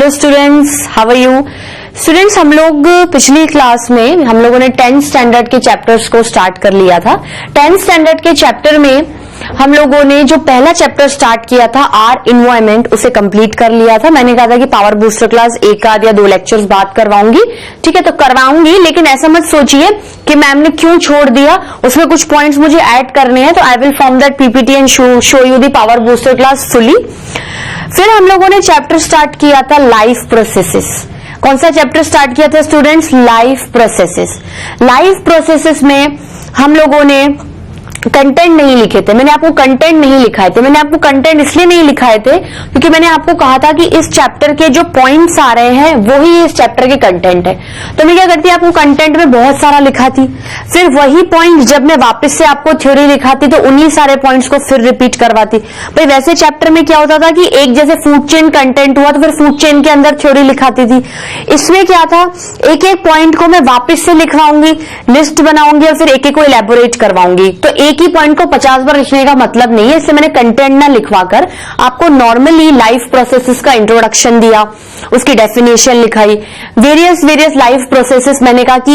Hello students, how are you students. हम लोग पिछली क्लास में हम लोगों ने 10th स्टैंडर्ड के चैप्टर्स को स्टार्ट कर लिया था। 10th स्टैंडर्ड के चैप्टर में हम लोगों ने जो पहला चैप्टर स्टार्ट किया था आर इन्वायरमेंट, उसे कंप्लीट कर लिया था। मैंने कहा था कि पावर बूस्टर क्लास एक आध या 2 लेक्चर्स बात करवाऊंगी, ठीक है, तो करवाऊंगी, लेकिन ऐसा मत सोचिए कि मैम ने क्यों छोड़ दिया, उसमें कुछ पॉइंट्स मुझे ऐड करने हैं, तो I will form that PPT and show you the power booster class fully. फिर हम लोगों ने चैप्टर स्टार्ट किया था लाइफ प्रोसेसेस। कौन सा चैप्टर स्टार्ट किया था students? Life processes. Life processes में हम लोगों ने कंटेंट नहीं लिखे थे। मैंने आपको कंटेंट नहीं लिखाए थे। मैंने आपको कंटेंट इसलिए नहीं लिखाए थे क्योंकि मैंने आपको कहा था कि इस चैप्टर के जो पॉइंट्स आ रहे हैं वो ही इस चैप्टर के कंटेंट है। तो मैं क्या करती, आपको कंटेंट में बहुत सारा लिखाती, फिर वही पॉइंट जब मैं वापस से आपको थ्योरी लिखाती तो उन्हीं सारे पॉइंट्स को फिर रिपीट करवाती। भाई वैसे चैप्टर में क्या होता था कि एक जैसे फूड चेन कंटेंट हुआ तो फिर फूड चेन के अंदर थ्योरी लिखाती थी। इसमें क्या था, एक एक पॉइंट को मैं वापस से लिखवाऊंगी, लिस्ट बनाऊंगी और फिर एक एक को इलेबोरेट करवाऊंगी। तो एक ही पॉइंट को 50 बार लिखने का मतलब नहीं है, इसलिए मैंने कंटेंट ना लिखवाकर आपको नॉर्मली लाइफ प्रोसेसेस का इंट्रोडक्शन दिया, उसकी डेफिनेशन लिखाई, वेरियस लाइफ प्रोसेसेस। मैंने कहा कि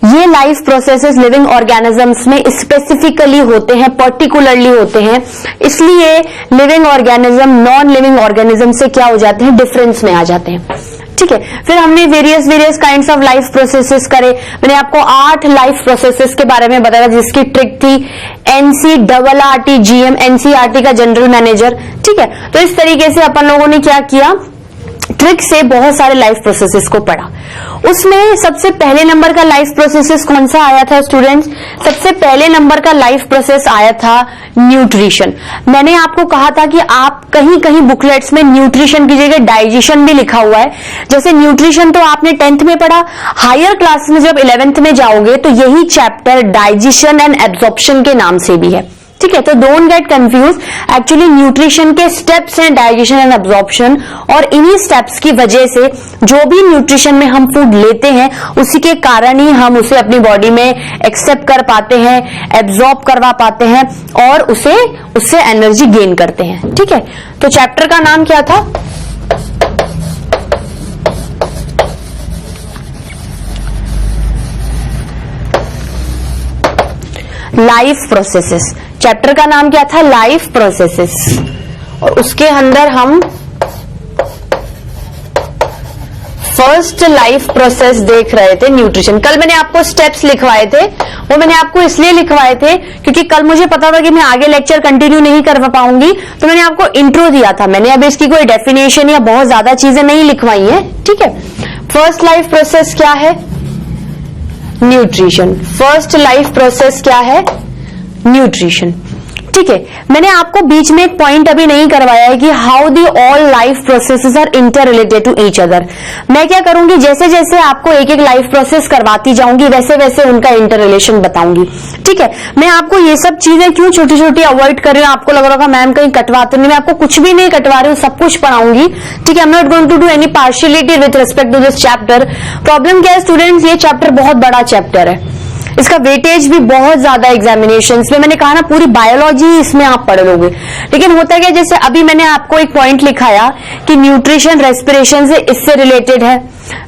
ये लाइफ प्रोसेसेस लिविंग ऑर्गेनिजम्स में स्पेसिफिकली होते हैं, पर्टिकुलरली होते हैं, इसलिए living organism non living organism से क्या हो जाते हैं, डिफरेंस में आ जाते हैं, ठीक है। फिर हमने various kinds of life processes करे। मैंने आपको 8 लाइफ प्रोसेसेस के बारे में बताया जिसकी ट्रिक थी NCRRT-GM, NCERT का जनरल मैनेजर, ठीक है। तो इस तरीके से अपन लोगों ने क्या किया, ट्रिक से बहुत सारे लाइफ प्रोसेसेस को पढ़ा। उसमें सबसे पहले नंबर का लाइफ प्रोसेसेस कौन सा आया था स्टूडेंट्स? सबसे पहले नंबर का लाइफ प्रोसेस आया था न्यूट्रिशन। मैंने आपको कहा था कि आप कहीं कहीं बुकलेट्स में न्यूट्रिशन की जगह डाइजेशन भी लिखा हुआ है। जैसे न्यूट्रिशन तो आपने 10th में पढ़ा, हायर क्लास में जब 11th में जाओगे तो यही चैप्टर डाइजेशन एंड एब्जॉर्प्शन के नाम से भी है, ठीक है। तो don't get confuse, actually nutrition के स्टेप्स हैं डाइजेशन एंड एब्जॉर्प्शन, और इन्हीं स्टेप्स की वजह से जो भी न्यूट्रिशन में हम फूड लेते हैं उसी के कारण ही हम उसे अपनी बॉडी में एक्सेप्ट कर पाते हैं, एब्जॉर्ब करवा पाते हैं और उससे एनर्जी गेन करते हैं, ठीक है। तो चैप्टर का नाम क्या था? Life processes. चैप्टर का नाम क्या था? Life processes. और उसके अंदर हम फर्स्ट लाइफ प्रोसेस देख रहे थे, न्यूट्रिशन। कल मैंने आपको स्टेप्स लिखवाए थे, वो मैंने आपको इसलिए लिखवाए थे क्योंकि कल मुझे पता था कि मैं आगे लेक्चर कंटिन्यू नहीं कर पाऊंगी, तो मैंने आपको इंट्रो दिया था। मैंने अब इसकी कोई डेफिनेशन या बहुत ज्यादा चीजें नहीं लिखवाई है, ठीक है। फर्स्ट लाइफ प्रोसेस क्या है? न्यूट्रिशन। फर्स्ट लाइफ प्रोसेस क्या है? न्यूट्रिशन, ठीक है। मैंने आपको बीच में एक पॉइंट अभी नहीं करवाया है कि how the all life processes are inter related to each other. मैं क्या करूंगी, जैसे जैसे आपको एक एक लाइफ प्रोसेस करवाती जाऊंगी वैसे वैसे उनका इंटर रिलेशन बताऊंगी, ठीक है। मैं आपको ये सब चीजें क्यों छोटी छोटी अवॉइड कर रही हूँ, आपको लग रहा होगा मैम कहीं कटवा तो नहीं, मैं आपको कुछ भी नहीं कटवा रही हूँ, सब कुछ पढ़ाऊंगी, ठीक है। I am not going to do any partiality with respect to this chapter. Problem क्या है स्टूडेंट्स, ये चैप्टर बहुत बड़ा चैप्टर है, इसका वेटेज भी बहुत ज्यादा एग्जामिनेशंस में। मैंने कहा ना पूरी बायोलॉजी इसमें आप पढ़ लोगे, लेकिन होता क्या, जैसे अभी मैंने आपको एक पॉइंट लिखाया कि न्यूट्रिशन रेस्पिरेशन से इससे रिलेटेड है,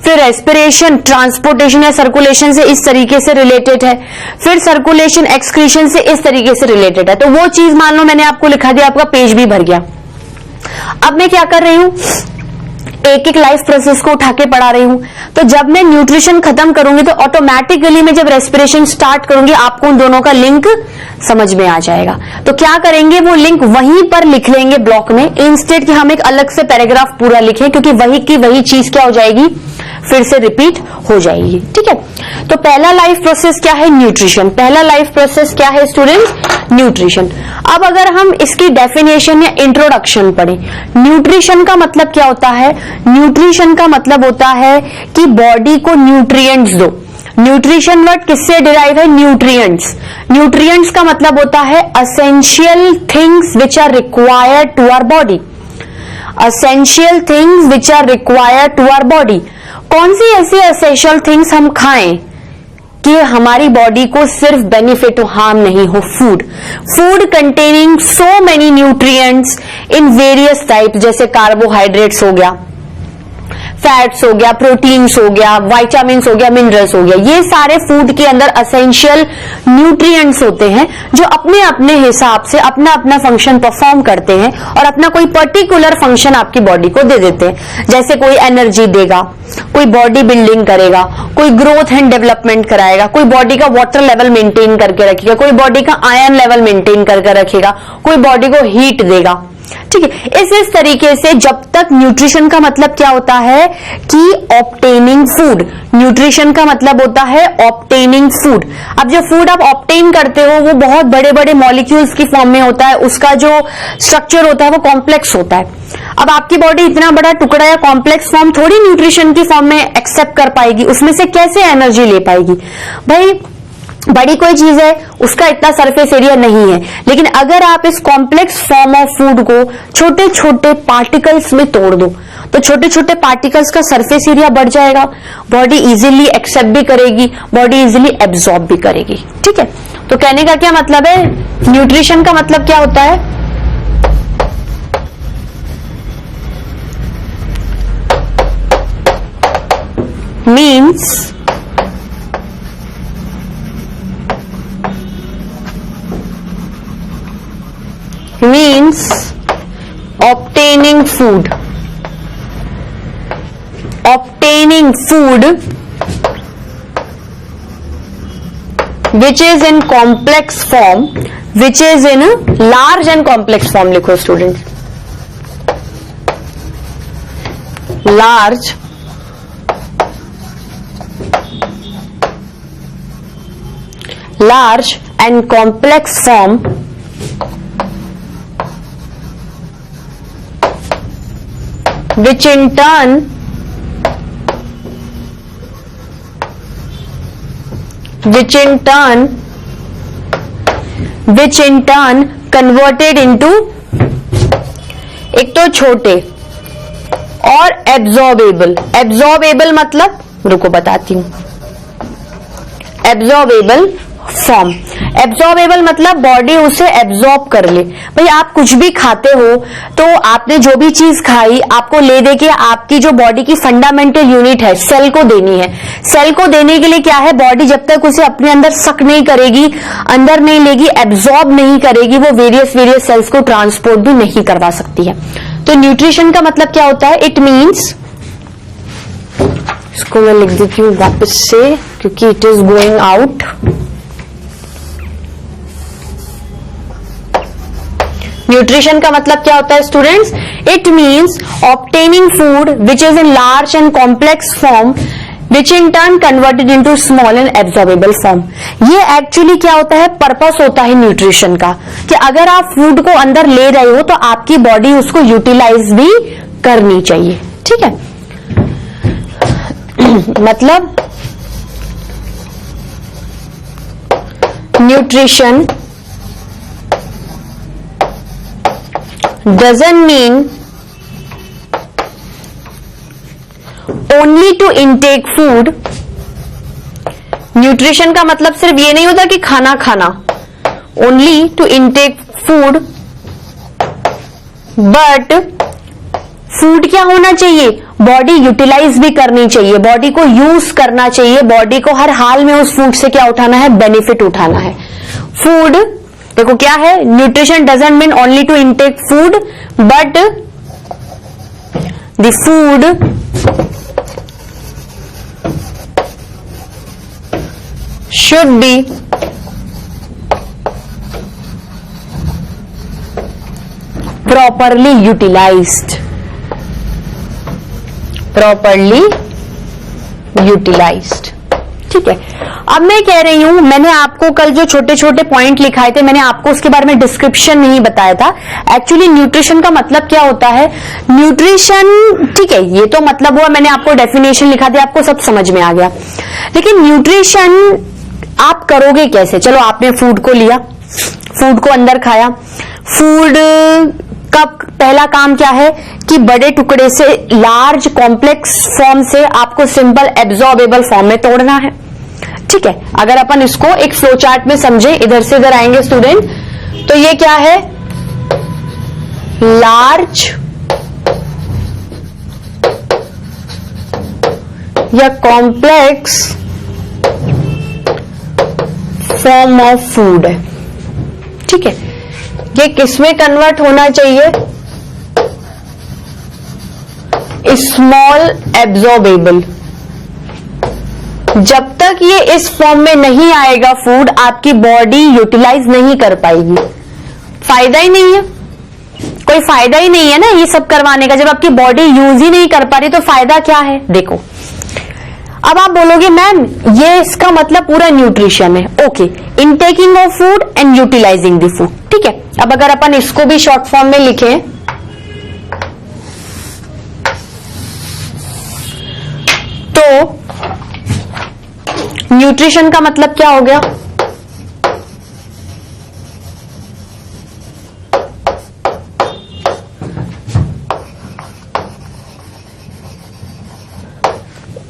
फिर रेस्पिरेशन ट्रांसपोर्टेशन या सर्कुलेशन से इस तरीके से रिलेटेड है, फिर सर्कुलेशन एक्सक्रीशन से इस तरीके से रिलेटेड है। तो वो चीज मान लो मैंने आपको लिखा दिया, आपका पेज भी भर गया। अब मैं क्या कर रही हूं, एक एक लाइफ प्रोसेस को उठा के पढ़ा रही हूं। तो जब मैं न्यूट्रिशन खत्म करूंगी तो ऑटोमेटिकली मैं जब रेस्पिरेशन स्टार्ट करूंगी आपको उन दोनों का लिंक समझ में आ जाएगा। तो क्या करेंगे, वो लिंक वहीं पर लिख लेंगे ब्लॉक में, इंस्टेड कि हम एक अलग से पैराग्राफ पूरा लिखें, क्योंकि वही की वही चीज क्या हो जाएगी, फिर से रिपीट हो जाएगी, ठीक है। तो पहला लाइफ प्रोसेस क्या है? न्यूट्रिशन। पहला लाइफ प्रोसेस क्या है स्टूडेंट्स? न्यूट्रिशन। अब अगर हम इसकी डेफिनेशन या इंट्रोडक्शन पढ़ें, न्यूट्रिशन का मतलब क्या होता है? न्यूट्रिशन का मतलब होता है कि बॉडी को न्यूट्रिएंट्स दो। न्यूट्रिशन वर्ड किससे डिराइव है? न्यूट्रिएंट्स। न्यूट्रिएंट्स का मतलब होता है essential things which are required to our body. Essential things which are required to our body. कौन सी ऐसी एसेंशियल थिंग्स हम खाएं कि हमारी बॉडी को सिर्फ बेनिफिट हो, हार्म नहीं हो? Food containing so many nutrients in various type, जैसे कार्बोहाइड्रेट्स हो गया, फैट्स हो गया, प्रोटीन्स हो गया, विटामिन्स हो गया, मिनरल्स हो गया, ये सारे फूड के अंदर एसेंशियल न्यूट्रिएंट्स होते हैं जो अपने अपने हिसाब से अपना अपना फंक्शन परफॉर्म करते हैं और अपना कोई पर्टिकुलर फंक्शन आपकी बॉडी को दे देते हैं। जैसे कोई एनर्जी देगा, कोई बॉडी बिल्डिंग करेगा, कोई ग्रोथ एंड डेवलपमेंट कराएगा, कोई बॉडी का वाटर लेवल मेंटेन करके रखेगा, कोई बॉडी का आयरन लेवल मेंटेन करके रखेगा, कोई बॉडी को हीट देगा। ठीक है, इस तरीके से जब तक न्यूट्रिशन का मतलब क्या होता है कि ऑब्टेनिंग फूड, न्यूट्रिशन का मतलब होता है ऑब्टेनिंग फूड। अब जो फूड आप ऑब्टेन करते हो वो बहुत बड़े बड़े मॉलिक्यूल्स की फॉर्म में होता है, उसका जो स्ट्रक्चर होता है वो कॉम्प्लेक्स होता है। अब आपकी बॉडी इतना बड़ा टुकड़ा या कॉम्प्लेक्स फॉर्म थोड़ी न्यूट्रिशन की फॉर्म में एक्सेप्ट कर पाएगी, उसमें से कैसे एनर्जी ले पाएगी भाई। बड़ी कोई चीज है, उसका इतना सरफेस एरिया नहीं है, लेकिन अगर आप इस कॉम्प्लेक्स फॉर्म ऑफ फूड को छोटे छोटे पार्टिकल्स में तोड़ दो तो छोटे छोटे पार्टिकल्स का सरफेस एरिया बढ़ जाएगा, बॉडी इजीली एक्सेप्ट भी करेगी, बॉडी इजीली एब्जॉर्ब भी करेगी। ठीक है, तो कहने का क्या मतलब है, न्यूट्रिशन का मतलब क्या होता है, means obtaining food which is in complex form, which is in large and complex form। लिखो student, large and complex form which in turn converted into, एक तो छोटे और एब्जॉर्बेबल मतलब, रुको बताती हूं, एब्जॉर्बेबल फॉर्म। एब्जॉर्बेबल मतलब बॉडी उसे एब्जॉर्ब कर ले। भाई आप कुछ भी खाते हो तो आपने जो भी चीज खाई आपको ले दे के आपकी जो बॉडी की फंडामेंटल यूनिट है सेल को देनी है। सेल को देने के लिए क्या है, बॉडी जब तक उसे अपने अंदर सक नहीं करेगी, अंदर नहीं लेगी, एब्जॉर्ब नहीं करेगी, वो वेरियस सेल्स को ट्रांसपोर्ट भी नहीं करवा सकती है। तो न्यूट्रिशन का मतलब क्या होता है, इट मीन्स, इसको मैं लिख देती हूँ वापस से क्योंकि it is going out. Nutrition का मतलब क्या होता है students, it means obtaining food which is in large and complex form which in turn converted into small and absorbable form. ये एक्चुअली क्या होता है, पर्पस होता है न्यूट्रिशन का, कि अगर आप फूड को अंदर ले रहे हो तो आपकी बॉडी उसको यूटिलाइज भी करनी चाहिए। ठीक है, मतलब nutrition doesn't mean only to intake food। Nutrition का मतलब सिर्फ ये नहीं होता कि खाना खाना, only to intake food, but food क्या होना चाहिए, बॉडी यूटिलाइज भी करनी चाहिए, बॉडी को यूज करना चाहिए, बॉडी को हर हाल में उस फूड से क्या उठाना है, बेनिफिट उठाना है। फूड देखो क्या है, nutrition doesn't mean only to intake food but the food should be properly utilised, ठीक है। अब मैं कह रही हूं, मैंने आपको कल जो छोटे छोटे पॉइंट लिखाए थे, मैंने आपको उसके बारे में डिस्क्रिप्शन नहीं बताया था। एक्चुअली न्यूट्रिशन का मतलब क्या होता है, न्यूट्रिशन, ठीक है, ये तो मतलब हुआ, मैंने आपको डेफिनेशन लिखा दिया, आपको सब समझ में आ गया। लेकिन न्यूट्रिशन आप करोगे कैसे? चलो आपने फूड को लिया, फूड को अंदर खाया, फूड का पहला काम क्या है कि बड़े टुकड़े से लार्ज कॉम्प्लेक्स फॉर्म से आपको सिंपल एब्जॉर्बेबल फॉर्म में तोड़ना है, ठीक है। अगर अपन इसको एक फ्लो चार्ट में समझे, इधर से इधर आएंगे स्टूडेंट, तो ये क्या है, लार्ज या कॉम्प्लेक्स फॉर्म ऑफ फूड है। ठीक है, ये किसमें कन्वर्ट होना चाहिए? Small absorbable. जब तक ये इस फॉर्म में नहीं आएगा फूड, आपकी बॉडी यूटिलाइज नहीं कर पाएगी। फायदा ही नहीं है, कोई फायदा ही नहीं है ना ये सब करवाने का। जब आपकी बॉडी यूज ही नहीं कर पा रही तो फायदा क्या है? देखो, अब आप बोलोगे मैम ये इसका मतलब पूरा न्यूट्रिशन है। Okay, intaking of food and utilising the food. ठीक है, अब अगर अपन इसको भी शॉर्ट फॉर्म में लिखें तो न्यूट्रिशन का मतलब क्या हो गया?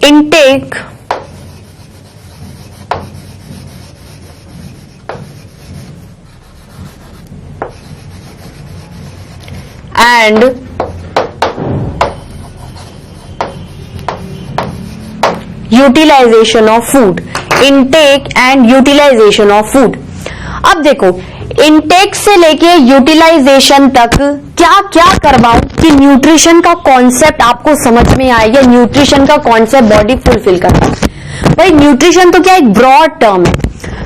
intake and utilisation of food. Intake and utilisation of food. अब देखो, इनटेक से लेके यूटिलाइजेशन तक क्या क्या करवाऊं कि न्यूट्रिशन का कॉन्सेप्ट आपको समझ में आए या न्यूट्रिशन का कॉन्सेप्ट बॉडी फुलफिल कर पाए। भाई न्यूट्रिशन तो क्या एक ब्रॉड टर्म है,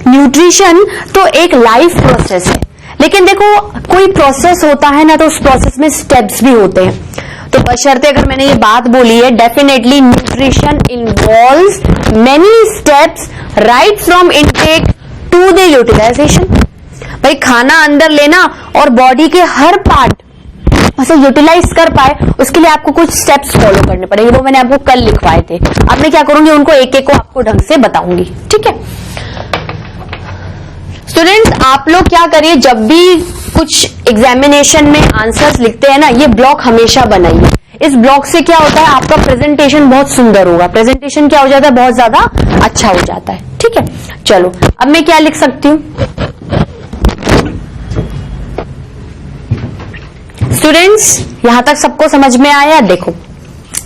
न्यूट्रिशन तो एक लाइफ प्रोसेस है। लेकिन देखो, कोई प्रोसेस होता है ना तो उस प्रोसेस में स्टेप्स भी होते हैं। तो बशर्ते अगर मैंने ये बात बोली है, definitely nutrition involves many steps right from intake to the utilisation. भाई खाना अंदर लेना और बॉडी के हर पार्ट उसे यूटिलाइज कर पाए, उसके लिए आपको कुछ स्टेप्स फॉलो करने पड़ेंगे। वो मैंने आपको कल लिखवाए थे। अब मैं क्या करूंगी, उनको एक एक को आपको ढंग से बताऊंगी। ठीक है स्टूडेंट्स, आप लोग क्या करिए, जब भी कुछ एग्जामिनेशन में आंसर्स लिखते हैं ना, ये ब्लॉक हमेशा बनाइए। इस ब्लॉक से क्या होता है, आपका प्रेजेंटेशन बहुत सुंदर होगा। प्रेजेंटेशन क्या हो जाता है, बहुत ज्यादा अच्छा हो जाता है। ठीक है, चलो अब मैं क्या लिख सकती हूँ स्टूडेंट्स, यहां तक सबको समझ में आया? देखो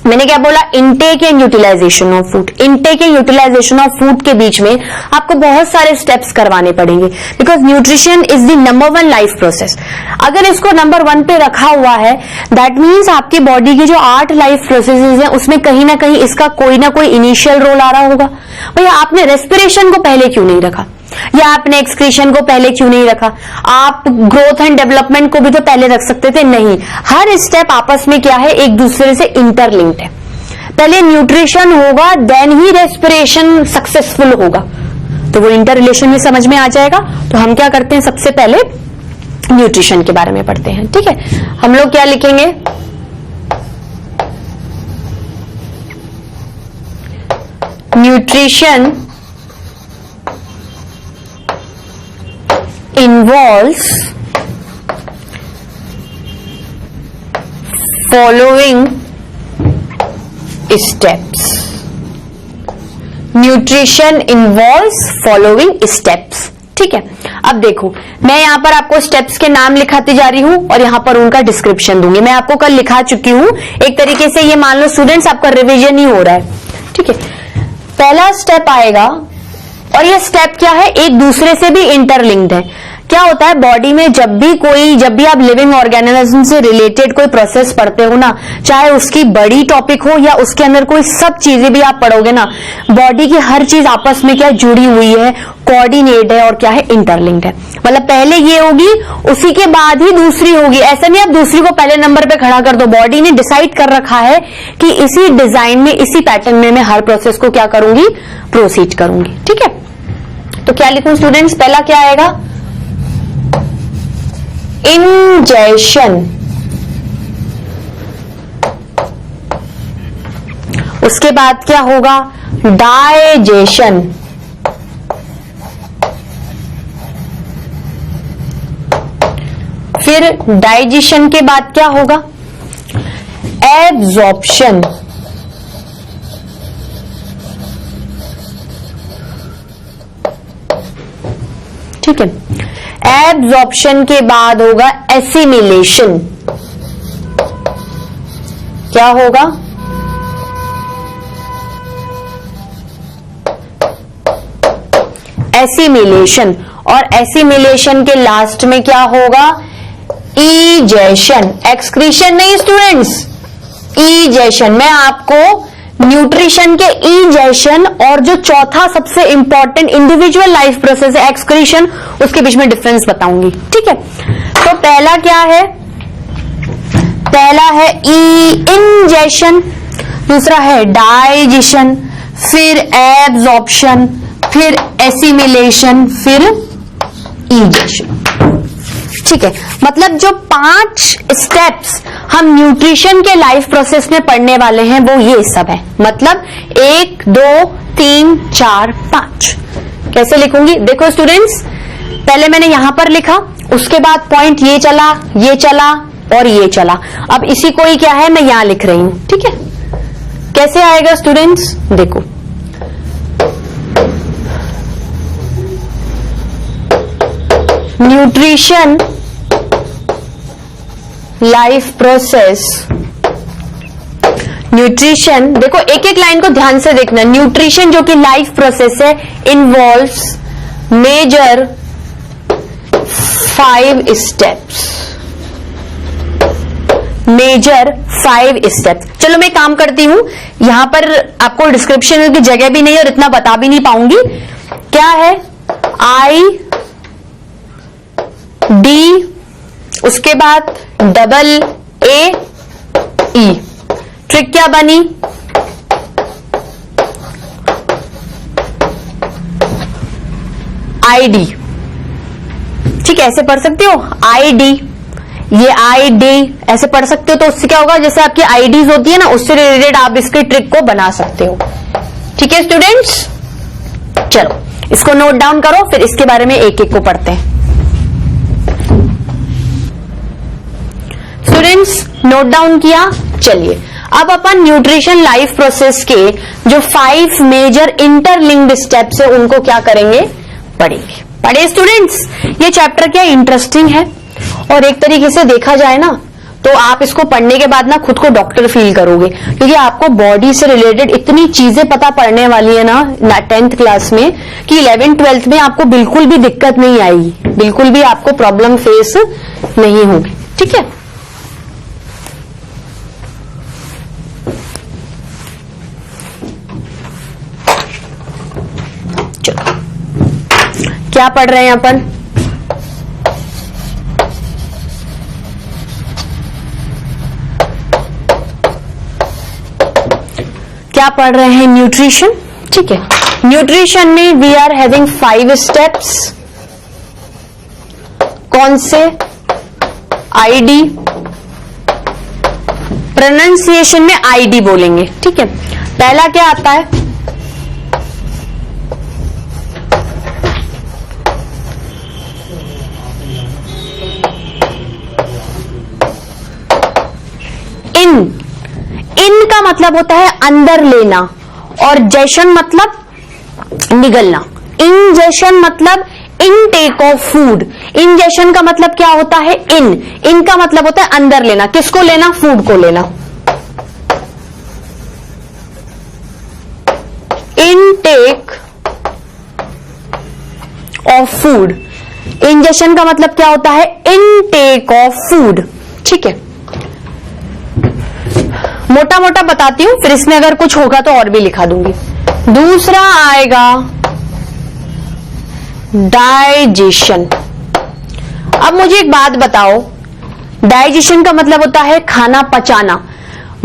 मैंने क्या बोला, intake and utilisation of food. Intake and utilisation of food के बीच में आपको बहुत सारे स्टेप्स करवाने पड़ेंगे, because nutrition is the number 1 life process. अगर इसको नंबर 1 पे रखा हुआ है, दैट मीन्स आपकी बॉडी की जो 8 लाइफ प्रोसेसेस हैं उसमें कहीं ना कहीं इसका कोई ना कोई इनिशियल रोल आ रहा होगा। भैया आपने रेस्पिरेशन को पहले क्यों नहीं रखा, या आपने एक्सक्रीशन को पहले क्यों नहीं रखा? आप ग्रोथ एंड डेवलपमेंट को भी तो पहले रख सकते थे। नहीं, हर स्टेप आपस में क्या है, एक दूसरे से इंटरलिंक्ड है। पहले न्यूट्रिशन होगा, देन ही रेस्पिरेशन सक्सेसफुल होगा, तो वो इंटर रिलेशन भी समझ में आ जाएगा। तो हम क्या करते हैं, सबसे पहले न्यूट्रिशन के बारे में पढ़ते हैं। ठीक है, हम लोग क्या लिखेंगे, nutrition involves following steps. Nutrition involves following steps. ठीक है, अब देखो मैं यहां पर आपको स्टेप्स के नाम लिखाती जा रही हूं और यहां पर उनका डिस्क्रिप्शन दूंगी। मैं आपको कल लिखा चुकी हूं। एक तरीके से ये मान लो स्टूडेंट्स आपका रिवीजन ही हो रहा है। ठीक है, पहला स्टेप आएगा और ये स्टेप क्या है, एक दूसरे से भी इंटरलिंक्ड है। क्या होता है बॉडी में, जब भी आप लिविंग ऑर्गेनिज्म से रिलेटेड कोई प्रोसेस पढ़ते हो ना, चाहे उसकी बड़ी टॉपिक हो या उसके अंदर कोई सब चीजें भी आप पढ़ोगे ना, बॉडी की हर चीज आपस में क्या जुड़ी हुई है, कोऑर्डिनेट है और क्या है, इंटरलिंक्ड है। मतलब पहले ये होगी, उसी के बाद ही दूसरी होगी। ऐसा नहीं आप दूसरी को पहले नंबर पे खड़ा कर दो। बॉडी ने डिसाइड कर रखा है कि इसी डिजाइन में, इसी पैटर्न में मैं हर प्रोसेस को क्या करूंगी, प्रोसीड करूंगी। ठीक है, तो क्या लिखूं स्टूडेंट्स, पहला क्या आएगा, इंजेशन, उसके बाद क्या होगा, डाइजेशन, फिर डाइजेशन के बाद क्या होगा, एब्जॉर्प्शन, ठीक है, एब्जॉर्प्शन के बाद होगा एसिमिलेशन। क्या होगा, एसिमिलेशन, और एसिमिलेशन के लास्ट में क्या होगा, इजेशन, एक्सक्रीशन नहीं स्टूडेंट्स, इजेशन। मैं आपको न्यूट्रिशन के इजेशन और जो चौथा सबसे इंपॉर्टेंट इंडिविजुअल लाइफ प्रोसेस है एक्सक्रीशन, उसके बीच में डिफरेंस बताऊंगी, ठीक है। तो पहला क्या है, पहला है इंजेशन, दूसरा है डाइजेशन, फिर एब्जॉर्प्शन, फिर एसिमिलेशन, फिर इजेशन, ठीक है। मतलब जो 5 स्टेप्स हम न्यूट्रिशन के लाइफ प्रोसेस में पढ़ने वाले हैं वो ये सब है। मतलब 1 2 3 4 5। कैसे लिखूंगी, देखो स्टूडेंट्स, पहले मैंने यहां पर लिखा, उसके बाद पॉइंट ये चला, ये चला और ये चला। अब इसी को ही क्या है, मैं यहां लिख रही हूं, ठीक है। कैसे आएगा स्टूडेंट्स, देखो, न्यूट्रिशन लाइफ प्रोसेस, न्यूट्रिशन, देखो एक एक लाइन को ध्यान से देखना। न्यूट्रिशन जो कि लाइफ प्रोसेस है, involves major 5 steps, major 5 steps. चलो मैं काम करती हूं, यहां पर आपको डिस्क्रिप्शन की जगह भी नहीं और इतना बता भी नहीं पाऊंगी। क्या है, I D, उसके बाद AA E। ट्रिक क्या बनी, ID, ठीक है, ऐसे पढ़ सकते हो, ID, ये ID ऐसे पढ़ सकते हो। तो उससे क्या होगा, जैसे आपकी आईडीज होती है ना, उससे रिलेटेड आप इसके ट्रिक को बना सकते हो, ठीक है स्टूडेंट्स। चलो इसको नोट डाउन करो, फिर इसके बारे में एक एक को पढ़ते हैं। स्टूडेंट्स नोट डाउन किया, चलिए अब अपन न्यूट्रिशन लाइफ प्रोसेस के जो 5 मेजर इंटरलिंक्ड स्टेप्स है उनको क्या करेंगे, पढ़ेंगे। पढ़े स्टूडेंट्स, ये चैप्टर क्या इंटरेस्टिंग है, और एक तरीके से देखा जाए ना तो आप इसको पढ़ने के बाद ना खुद को डॉक्टर फील करोगे, क्योंकि आपको बॉडी से रिलेटेड इतनी चीजें पता पड़ने वाली है ना 10th क्लास में, कि 11th 12th में आपको बिल्कुल भी दिक्कत नहीं आएगी, बिल्कुल भी आपको प्रॉब्लम फेस नहीं होगी, ठीक है। चलो क्या पढ़ रहे हैं अपन, क्या पढ़ रहे हैं, न्यूट्रिशन, ठीक है। न्यूट्रिशन में वी आर हैविंग 5 स्टेप्स, कौन से, आईडी, प्रोनाउंसिएशन में आईडी बोलेंगे, ठीक है। पहला क्या आता है, इन का मतलब होता है अंदर लेना, और जैशन मतलब निगलना। इंजेशन मतलब इनटेक ऑफ फूड, इंजेशन का मतलब क्या होता है, इन का मतलब होता है अंदर लेना, किसको लेना, फूड को लेना। इनटेक ऑफ फूड, इंजेशन का मतलब क्या होता है, इनटेक ऑफ फूड, ठीक है। मोटा मोटा बताती हूं, फिर इसमें अगर कुछ होगा तो और भी लिखा दूंगी। दूसरा आएगा डाइजेशन। अब मुझे एक बात बताओ, डाइजेशन का मतलब होता है खाना पचाना,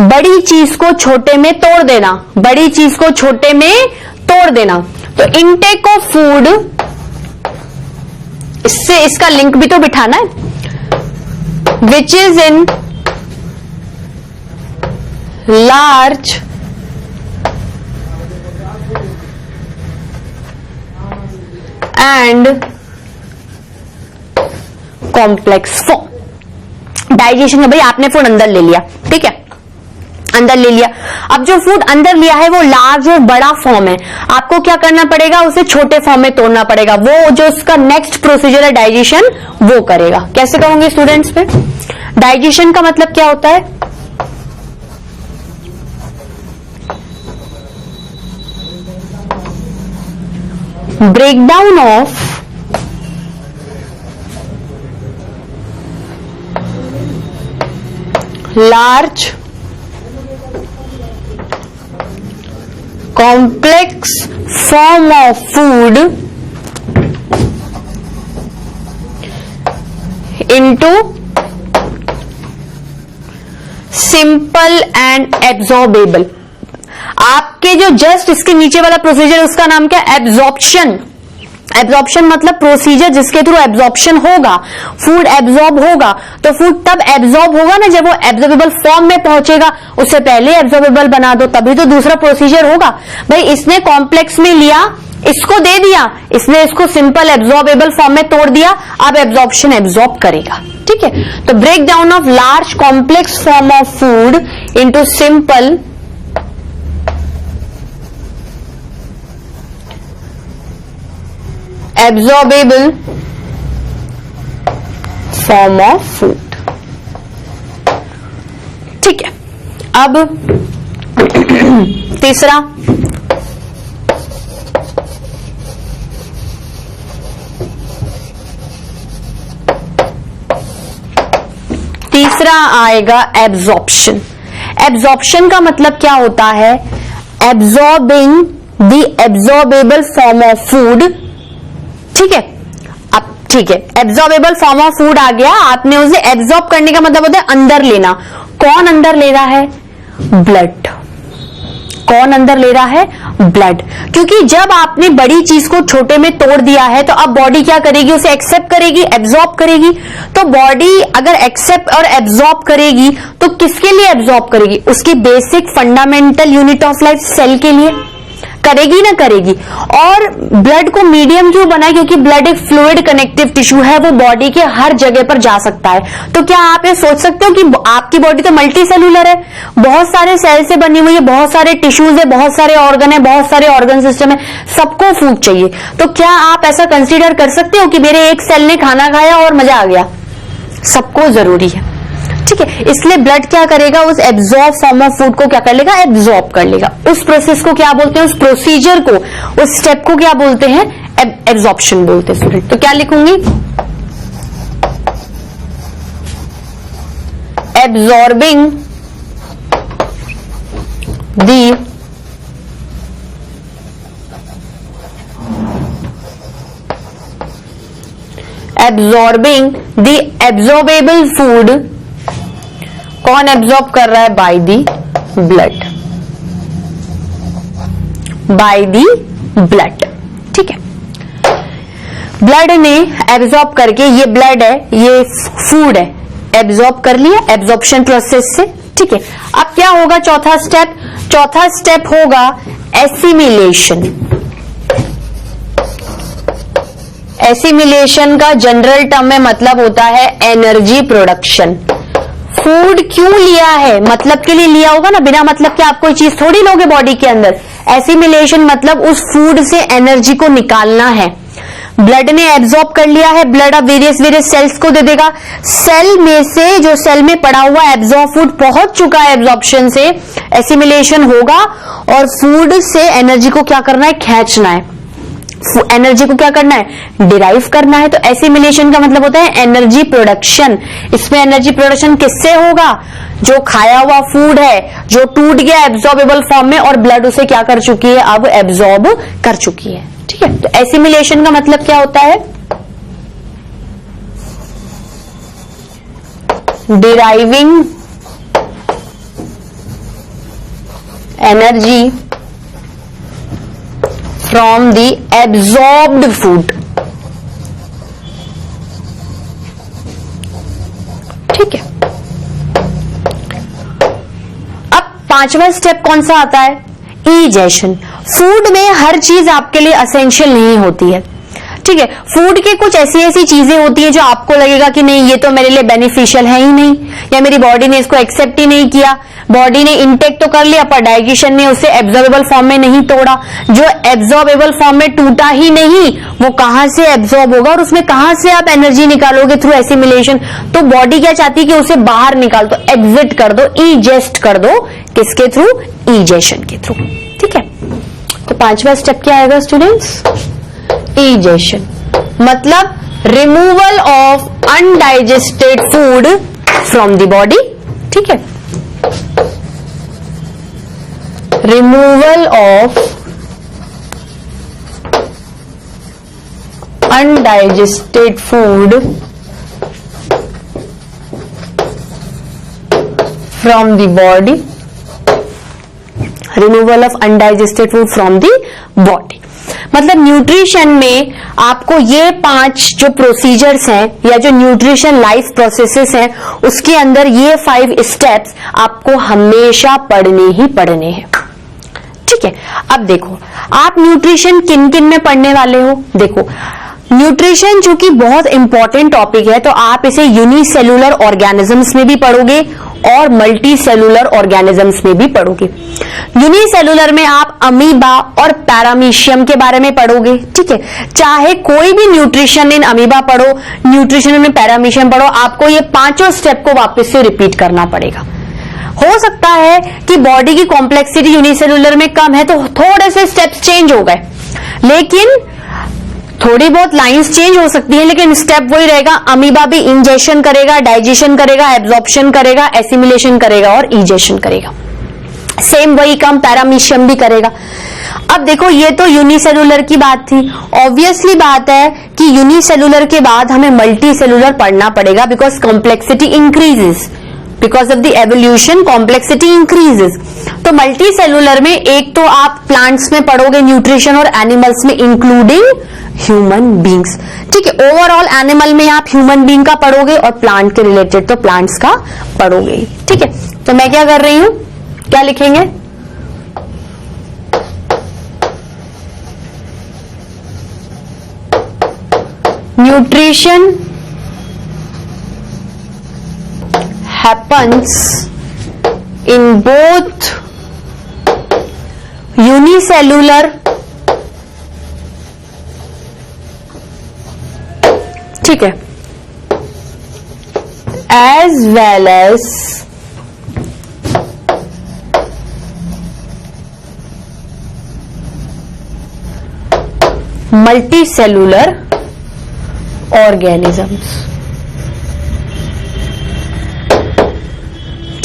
बड़ी चीज को छोटे में तोड़ देना, बड़ी चीज को छोटे में तोड़ देना। तो इनटेक ऑफ फूड, इससे इसका लिंक भी तो बिठाना है, which is in large and complex form। Digestion में भाई आपने फूड अंदर ले लिया, ठीक है, अंदर ले लिया। अब जो फूड अंदर लिया है वो लार्ज और बड़ा फॉर्म है, आपको क्या करना पड़ेगा, उसे छोटे फॉर्म में तोड़ना पड़ेगा। वो जो उसका नेक्स्ट प्रोसीजर है डाइजेशन, वो करेगा। कैसे कहोगे स्टूडेंट्स पे, डाइजेशन का मतलब क्या होता है, breakdown of large complex form of food into simple and absorbable. आपके जो जस्ट इसके नीचे वाला प्रोसीजर उसका नाम क्या है? एब्जॉर्प्शन। एब्जॉर्प्शन मतलब प्रोसीजर जिसके थ्रू एब्जॉर्प्शन होगा, फूड एब्जॉर्ब होगा। तो फूड तब एब्जॉर्ब होगा ना जब वो एब्जॉर्बेबल फॉर्म में पहुंचेगा। उससे पहले एब्जॉर्बेबल बना दो तभी तो दूसरा प्रोसीजर होगा। भाई इसने कॉम्प्लेक्स में लिया, इसको दे दिया, इसने इसको सिंपल एब्जॉर्बेबल फॉर्म में तोड़ दिया, अब एब्जॉर्प्शन एब्जॉर्ब करेगा। ठीक है, तो break down of large complex form of food into simple absorbable form of food. ठीक है, अब तीसरा आएगा एब्जॉर्प्शन। एब्जॉर्प्शन का मतलब क्या होता है? Absorbing the absorbable form of food. ठीक है, अब ठीक है, एब्जॉर्बेबल फॉर्म ऑफ फूड आ गया, आपने उसे एब्जॉर्ब करने का मतलब होता है अंदर लेना। कौन अंदर ले रहा है? ब्लड। कौन अंदर ले रहा है? ब्लड। क्योंकि जब आपने बड़ी चीज को छोटे में तोड़ दिया है तो अब बॉडी क्या करेगी? उसे एक्सेप्ट करेगी, एब्जॉर्ब करेगी। तो बॉडी अगर एक्सेप्ट और एब्जॉर्ब करेगी तो किसके लिए एब्जॉर्ब करेगी? उसकी basic fundamental unit of life cell के लिए करेगी ना करेगी। और ब्लड को मीडियम क्यों बना? क्योंकि ब्लड एक फ्लूइड कनेक्टिव टिश्यू है, वो बॉडी के हर जगह पर जा सकता है। तो क्या आप ये सोच सकते हो कि आपकी बॉडी तो मल्टी सेलुलर है, बहुत सारे सेल से बनी हुई है, बहुत सारे टिश्यूज है, बहुत सारे ऑर्गन है, बहुत सारे ऑर्गन सिस्टम है, सबको फूड चाहिए। तो क्या आप ऐसा कंसीडर कर सकते हो कि मेरे एक सेल ने खाना खाया और मजा आ गया? सबको जरूरी है। ठीक है, इसलिए ब्लड क्या करेगा? उस एब्जॉर्ब फॉर्म ऑफ फूड को क्या कर लेगा? एब्जॉर्ब कर लेगा। उस प्रोसेस को क्या बोलते हैं? उस प्रोसीजर को, उस स्टेप को क्या बोलते हैं? एब्जॉर्प्शन बोलते हैं स्टूडेंट। तो क्या लिखूंगी? Absorbing the absorbable food. कौन एब्जॉर्ब कर रहा है? By the blood. By the blood. ठीक है, ब्लड ने एब्जॉर्ब करके, ये ब्लड है, ये फूड है, एब्जॉर्ब कर लिया एब्जॉर्प्शन प्रोसेस से। ठीक है, अब क्या होगा? चौथा स्टेप। चौथा स्टेप होगा एसिमिलेशन। एसिमिलेशन का जनरल टर्म में मतलब होता है एनर्जी प्रोडक्शन। फूड क्यों लिया है? मतलब के लिए लिया होगा ना, बिना मतलब के आप कोई चीज थोड़ी लोगे बॉडी के अंदर। एसिमिलेशन मतलब उस फूड से एनर्जी को निकालना है। ब्लड ने एब्जॉर्ब कर लिया है, ब्लड अब वेरियस सेल्स को दे देगा। सेल में से, जो सेल में पड़ा हुआ एब्जॉर्ब फूड पहुंच चुका है एब्जॉर्प्शन से, एसिमिलेशन होगा और फूड से एनर्जी को क्या करना है? खींचना है। एनर्जी को क्या करना है? डिराइव करना है। तो एसिमिलेशन का मतलब होता है एनर्जी प्रोडक्शन। इसमें एनर्जी प्रोडक्शन किससे होगा? जो खाया हुआ फूड है, जो टूट गया एब्जॉर्बेबल फॉर्म में और ब्लड उसे क्या कर चुकी है? अब एब्जॉर्ब कर चुकी है। ठीक है, तो एसिमिलेशन का मतलब क्या होता है? Deriving energy from the absorbed food. ठीक है, अब पांचवा स्टेप कौन सा आता है? इजेशन। फूड में हर चीज आपके लिए असेंशियल नहीं होती है। ठीक है, फूड के कुछ ऐसी चीजें होती है जो आपको लगेगा कि नहीं ये तो मेरे लिए बेनिफिशियल है ही नहीं, या मेरी बॉडी ने इसको एक्सेप्ट ही नहीं किया। बॉडी ने इंटेक तो कर लिया पर डाइजेशन ने उसे एब्जॉर्बेबल फॉर्म में नहीं तोड़ा। जो एब्जॉर्बेबल फॉर्म में टूटा ही नहीं, वो कहां से एब्जॉर्ब होगा और उसमें कहां से आप एनर्जी निकालोगे? Through assimilation. तो बॉडी क्या चाहती है कि उसे बाहर निकाल दो, एग्जिट कर दो, इजेस्ट कर दो। किसके थ्रू? इजेशन के थ्रू। ठीक है, तो पांचवा स्टेप क्या आएगा स्टूडेंट्स? इजेशन मतलब removal of undigested food from the body, ठीक है, removal of undigested food from the body, removal of undigested food from the body. मतलब न्यूट्रिशन में आपको ये 5 जो प्रोसीजर्स हैं या जो न्यूट्रिशन लाइफ प्रोसेसेस हैं उसके अंदर ये 5 स्टेप्स आपको हमेशा पढ़ने ही पढ़ने हैं, ठीक है। अब देखो आप न्यूट्रिशन किन किन में पढ़ने वाले हो। देखो न्यूट्रिशन चूंकि बहुत इंपॉर्टेंट टॉपिक है तो आप इसे यूनिसेलुलर ऑर्गेनिजम्स में भी पढ़ोगे और मल्टी सेलुलर ऑर्गेनिजम्स में भी पढ़ोगे। यूनिसेलुलर में आप अमीबा और पैरामीशियम के बारे में पढ़ोगे, ठीक है। चाहे कोई भी न्यूट्रिशन इन अमीबा पढ़ो, न्यूट्रिशन में पैरामीशियम पढ़ो, आपको ये 5 स्टेप को वापस से रिपीट करना पड़ेगा। हो सकता है कि बॉडी की कॉम्प्लेक्सिटी यूनिसेलुलर में कम है तो थोड़े से स्टेप्स चेंज हो गए, लेकिन थोड़ी बहुत लाइंस चेंज हो सकती है, लेकिन स्टेप वही रहेगा। अमीबा भी इंजेशन करेगा, डाइजेशन करेगा, एब्जॉर्प्शन करेगा, एसिमिलेशन करेगा और इजेशन करेगा। सेम वही काम पैरामीशियम भी करेगा। अब देखो ये तो यूनिसेलुलर की बात थी। ऑब्वियसली बात है कि यूनिसेलुलर के बाद हमें मल्टी सेलुलर पढ़ना पड़ेगा because complexity increases, because of the evolution complexity increases. तो मल्टी सेलुलर में एक तो आप प्लांट्स में पढ़ोगे न्यूट्रिशन और एनिमल्स में इंक्लूडिंग ह्यूमन बींग्स, ठीक है। ओवरऑल एनिमल में आप ह्यूमन बींग का पढ़ोगे और प्लांट के रिलेटेड तो प्लांट्स का पढ़ोगे, ठीक है। तो मैं क्या कर रही हूं, क्या लिखेंगे, nutrition happens in both unicellular ठीक है as well as multicellular organisms,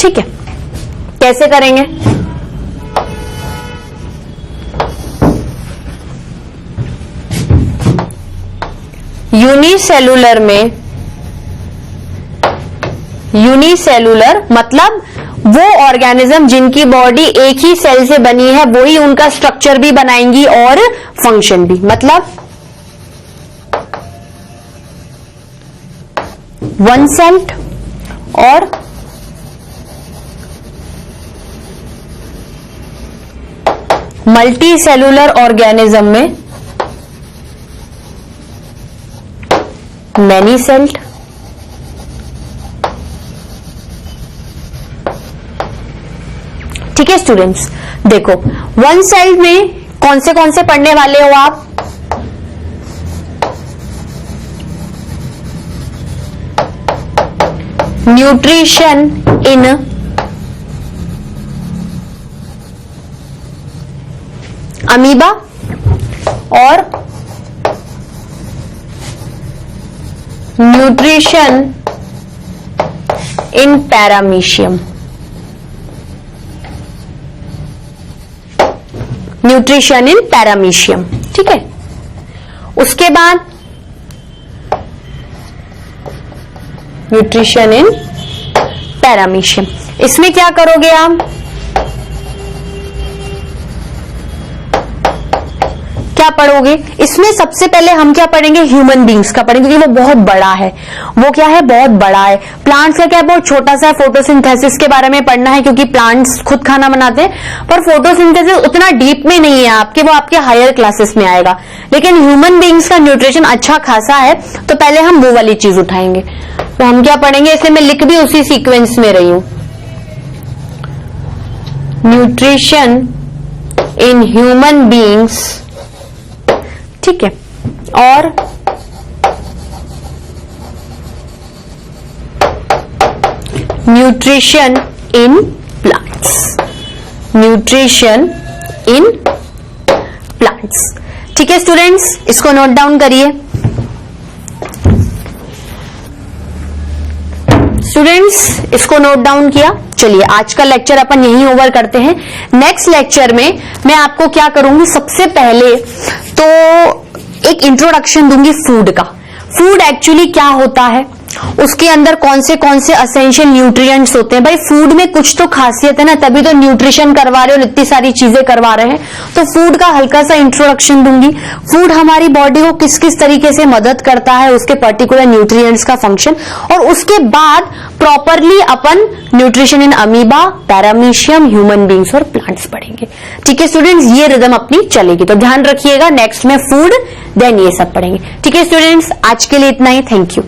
ठीक है। कैसे करेंगे, यूनिसेलुलर में, यूनिसेलुलर मतलब वो ऑर्गेनिज्म जिनकी बॉडी एक ही सेल से बनी है वही उनका स्ट्रक्चर भी बनाएंगी और फंक्शन भी। मतलब वन सेल्ड और मल्टी सेलुलर ऑर्गेनिज्म में मैनी सेल्ड, ठीक है स्टूडेंट्स। देखो वन सेल्ड में कौन से पढ़ने वाले हो आप, न्यूट्रिशन इन अमीबा और nutrition in paramecium, nutrition in paramecium, ठीक है। उसके बाद न्यूट्रिशन इन पैरामीशियम, इसमें क्या करोगे आप, क्या पढ़ोगे, इसमें सबसे पहले हम क्या पढ़ेंगे, ह्यूमन बींग्स का पढ़ेंगे क्योंकि वो बहुत बड़ा है। वो क्या है, बहुत बड़ा है। प्लांट्स का क्या बहुत छोटा सा, फोटोसिंथेसिस के बारे में पढ़ना है क्योंकि प्लांट्स खुद खाना बनाते हैं, पर फोटोसिंथेसिस उतना डीप में नहीं है आपके, वो आपके हायर क्लासेस में आएगा। लेकिन ह्यूमन बींग्स का न्यूट्रिशन अच्छा खासा है, तो पहले हम वो वाली चीज उठाएंगे। तो हम क्या पढ़ेंगे, इसलिए मैं लिख भी उसी सीक्वेंस में रही हूं, न्यूट्रिशन इन ह्यूमन बींग्स, ठीक है, और nutrition in plants, nutrition in plants, ठीक है स्टूडेंट्स, इसको नोट डाउन करिए। स्टूडेंट्स इसको नोट डाउन किया। चलिए आज का लेक्चर अपन यहीं ओवर करते हैं। नेक्स्ट लेक्चर में मैं आपको क्या करूंगी, सबसे पहले तो एक इंट्रोडक्शन दूंगी फूड का। फूड एक्चुअली क्या होता है, उसके अंदर कौन से असेंशियल न्यूट्रिएंट्स होते हैं। भाई फूड में कुछ तो खासियत है ना, तभी तो न्यूट्रिशन करवा रहे हो, इतनी सारी चीजें करवा रहे हैं। तो फूड का हल्का सा इंट्रोडक्शन दूंगी। फूड हमारी बॉडी को किस किस तरीके से मदद करता है, उसके पर्टिकुलर न्यूट्रिएंट्स का फंक्शन, और उसके बाद properly upon nutrition in amoeba, paramecium, human beings और प्लांट्स पढ़ेंगे। ठीक है स्टूडेंट्स, ये रिदम अपनी चलेगी, तो ध्यान रखिएगा। नेक्स्ट में फूड, देन ये सब पढ़ेंगे। ठीक है स्टूडेंट्स, आज के लिए इतना ही। Thank you.